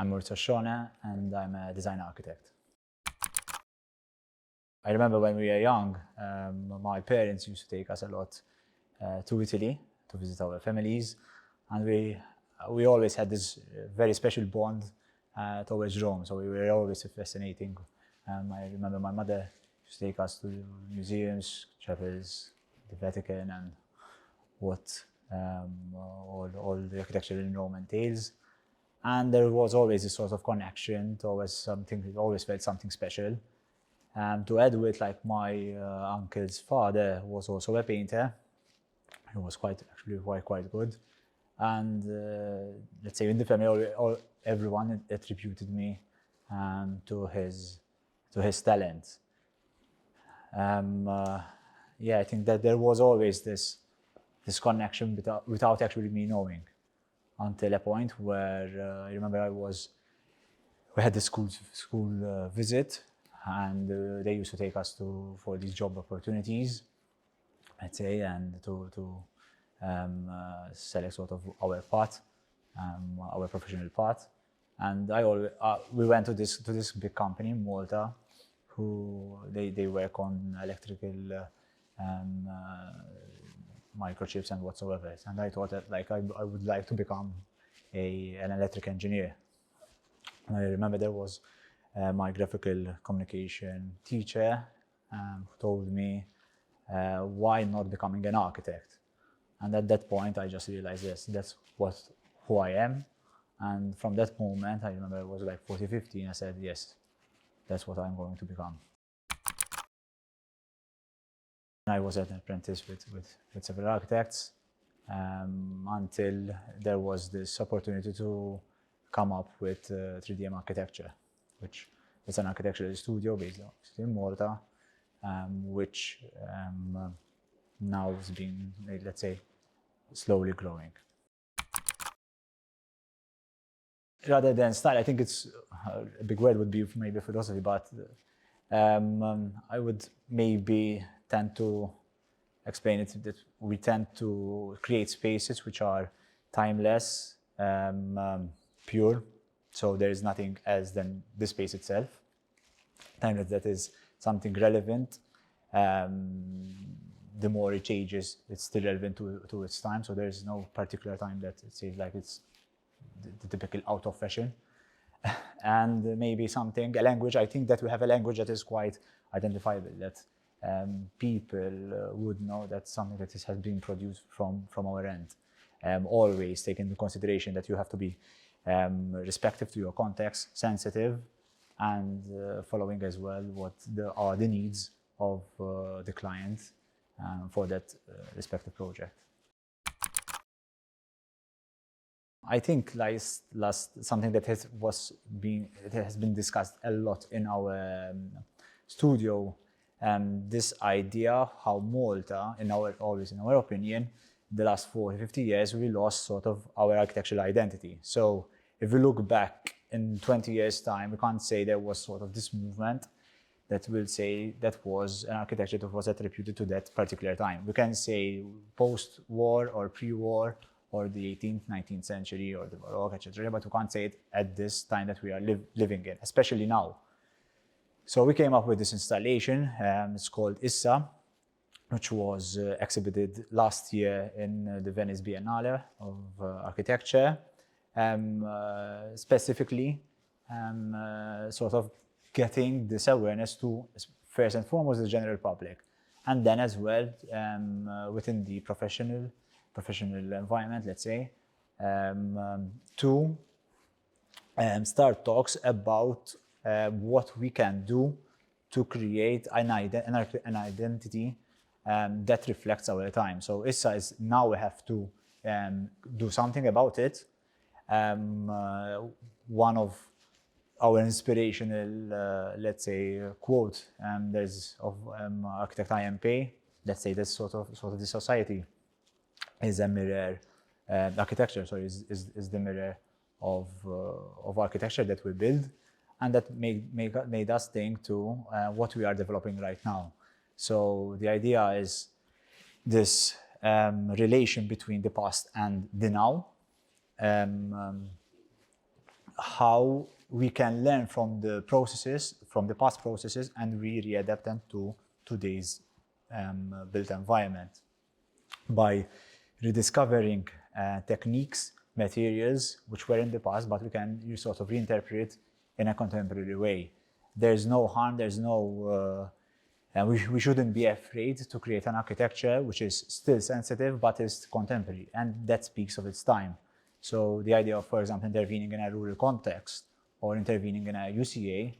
I'm Maurizio Ascione and I'm a design architect. I remember when we were young, my parents used to take us a lot to Italy to visit our families, and we always had this very special bond towards Rome, so we were always fascinating. I remember my mother used to take us to museums, chapels, the Vatican, and what all the architecture in Rome entails. And there was always a sort of connection towards something, it always felt something special. To add with, like, my uncle's father was also a painter. He was actually quite good. And let's say in the family, everyone attributed me to his talent. Yeah, I think that there was always this connection without actually me knowing, until a point where I remember we had the school visit, and they used to take us for these job opportunities, let's say, and to select sort of our path, our professional path. And we went to this big company in Malta, who they work on electrical microchips and whatsoever. And I thought that, like, I would like to become an electric engineer. And I remember there was my graphical communication teacher who told me, why not becoming an architect? And at that point, I just realized, yes, that's who I am. And from that moment, I remember it was like 14, 15, I said, yes, that's what I'm going to become. I was an apprentice with several architects until there was this opportunity to come up with 3D architecture, which is an architectural studio based in Malta, which now is being, let's say, slowly growing. Rather than style, I think it's a big word would be maybe philosophy, but I would maybe tend to explain it that we tend to create spaces which are timeless, pure, so there is nothing else than the space itself. Timeless, that is something relevant. The more it changes, it's still relevant to its time, so there is no particular time that it says like it's the typical out of fashion. And maybe a language, I think that we have a language that is quite identifiable, that people would know that something that has been produced from our end. Always take into consideration that you have to be respectful to your context, sensitive, and following as well what are the needs of the client for that respective project. I think something that has been discussed a lot in our studio, this idea how Malta, always in our opinion, the last 40, 50 years, we lost sort of our architectural identity. So if we look back in 20 years' time, we can't say there was sort of this movement that will say that was an architecture that was attributed to that particular time. We can say post-war or pre-war, or the 18th, 19th century, or the Baroque, etc., but we can't say it at this time that we are living in, especially now. So we came up with this installation, it's called Issa, which was exhibited last year in the Venice Biennale of Architecture, specifically sort of getting this awareness to, first and foremost, the general public, and then as well within the professional environment, let's say, to start talks about what we can do to create an identity that reflects our time. So Issa is, now we have to do something about it. One of our inspirational, let's say, quote, there's of architect IMP, let's say this sort of the society is a mirror, architecture, sorry, is the mirror of architecture that we build, and that made us think to what we are developing right now. So the idea is this relation between the past and the now, how we can learn from the processes, from the past processes, and we readapt them to today's built environment by rediscovering techniques, materials which were in the past, but we can sort of reinterpret in a contemporary way. There's no harm, there's no, and we shouldn't be afraid to create an architecture which is still sensitive but is contemporary, and that speaks of its time. So the idea of, for example, intervening in a rural context or intervening in a UCA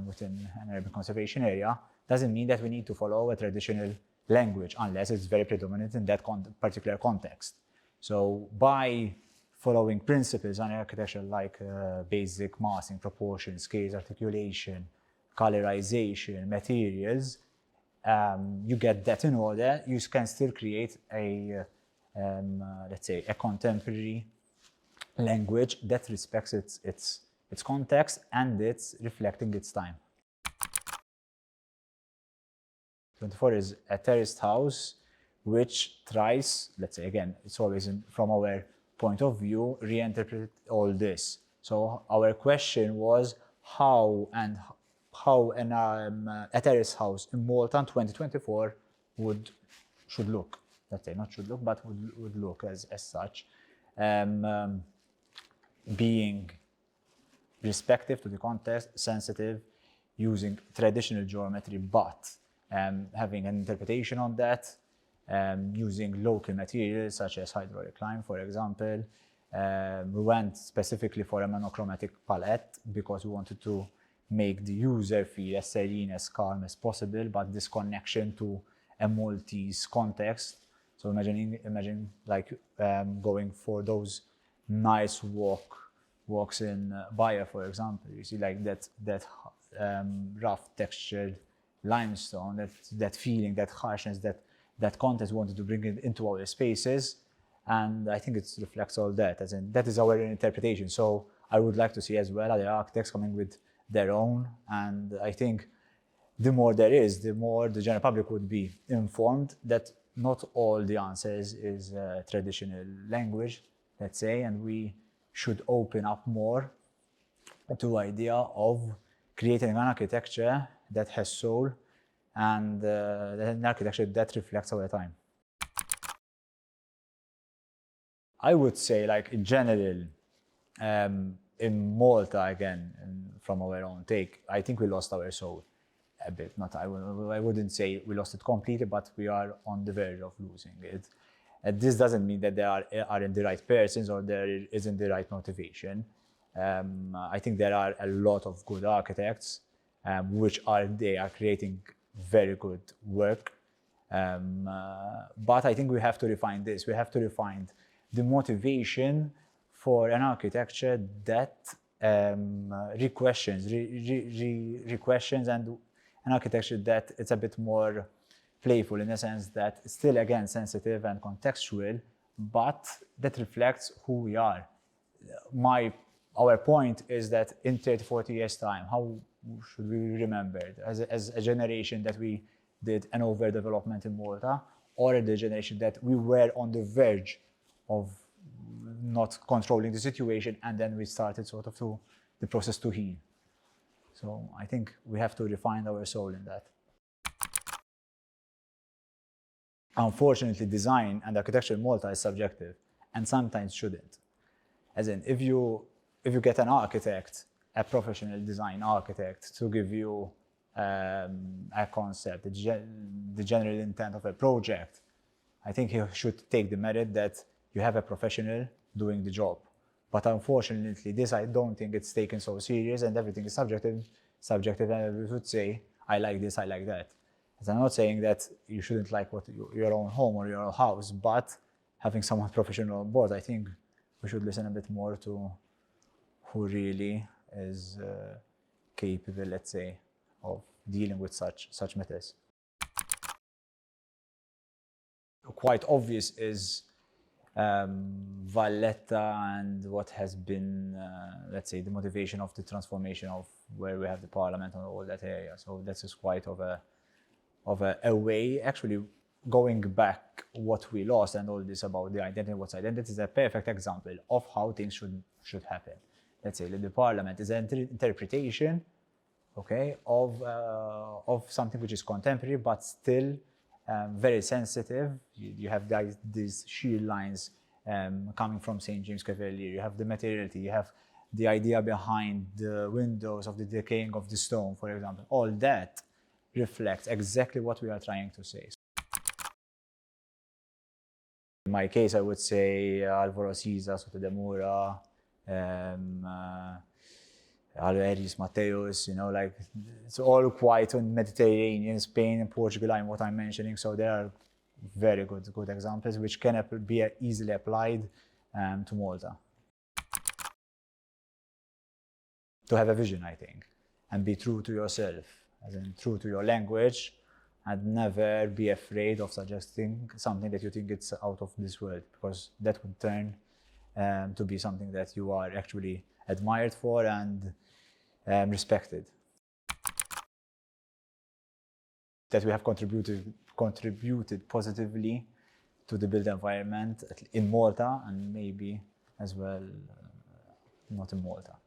within an urban conservation area doesn't mean that we need to follow a traditional language unless it's very predominant in that particular context. So by following principles on architecture like basic massing, proportion, scales, articulation, colorization, materials, you get that in order, you can still create a, let's say, a contemporary language that respects its context and it's reflecting its time. 24 is a terraced house which tries, let's say again, it's always from our point of view, reinterpret all this. So our question was how a terrace house in Malta in 2024 should look. Let's say not should look, but would look as such. Being respective to the context, sensitive, using traditional geometry, but having an interpretation on that, using local materials such as hydraulic lime, for example. We went specifically for a monochromatic palette because we wanted to make the user feel as serene, as calm as possible, but this connection to a Maltese context. So imagine like going for those nice walks in Bayer, for example. You see like that rough textured limestone, that feeling, that harshness, that context we wanted to bring it into our spaces. And I think it reflects all that, as in that is our interpretation. So I would like to see as well other architects coming with their own. And I think the more there is, the more the general public would be informed that not all the answers is traditional language, let's say, and we should open up more to the idea of creating an architecture that has soul and an architecture that reflects our time. I would say, like in general, in Malta, again, from our own take, I think we lost our soul a bit. I wouldn't say we lost it completely, but we are on the verge of losing it. And this doesn't mean that there aren't the right persons or there isn't the right motivation. I think there are a lot of good architects which are creating very good work. But I think we have to refine this. We have to refine the motivation for an architecture that re-questions and an architecture that it's a bit more playful in the sense that it's still, again, sensitive and contextual, but that reflects who we are. Our point is that in 30, 40 years' time, how should we be remembered? As a generation that we did an overdevelopment in Malta, or the generation that we were on the verge of not controlling the situation, and then we started sort of the process to heal. So I think we have to refine our soul in that. Unfortunately, design and architecture in Malta is subjective, and sometimes shouldn't. As in, if you get an architect, a professional design architect, to give you a concept, the general intent of a project, I think he should take the merit that you have a professional doing the job. But unfortunately, this I don't think it's taken so serious, and everything is subjective, and we would say, I like this, I like that. As I'm not saying that you shouldn't like your own home or your own house, but having someone professional on board, I think we should listen a bit more to who really is capable, let's say, of dealing with such matters. Quite obvious is Valletta and what has been, let's say, the motivation of the transformation of where we have the parliament and all that area. So that's just quite of a way, actually, going back what we lost and all this about the identity, what's identity is a perfect example of how things should happen. let's say, the parliament is an interpretation, okay, of something which is contemporary but still very sensitive. You have these sheer lines coming from St. James Cavalier. You have the materiality. You have the idea behind the windows of the decaying of the stone, for example. All that reflects exactly what we are trying to say. In my case, I would say Alvaro Siza, Soto de Mura, Aloysius Mateus, like it's all quite in Mediterranean, Spain and Portugal, and what I'm mentioning. So there are very good examples which can be easily applied to Malta. To have a vision, I think, and be true to yourself, as in true to your language, and never be afraid of suggesting something that you think it's out of this world, because that would turn to be something that you are actually admired for and respected. That we have contributed positively to the built environment in Malta, and maybe as well not in Malta.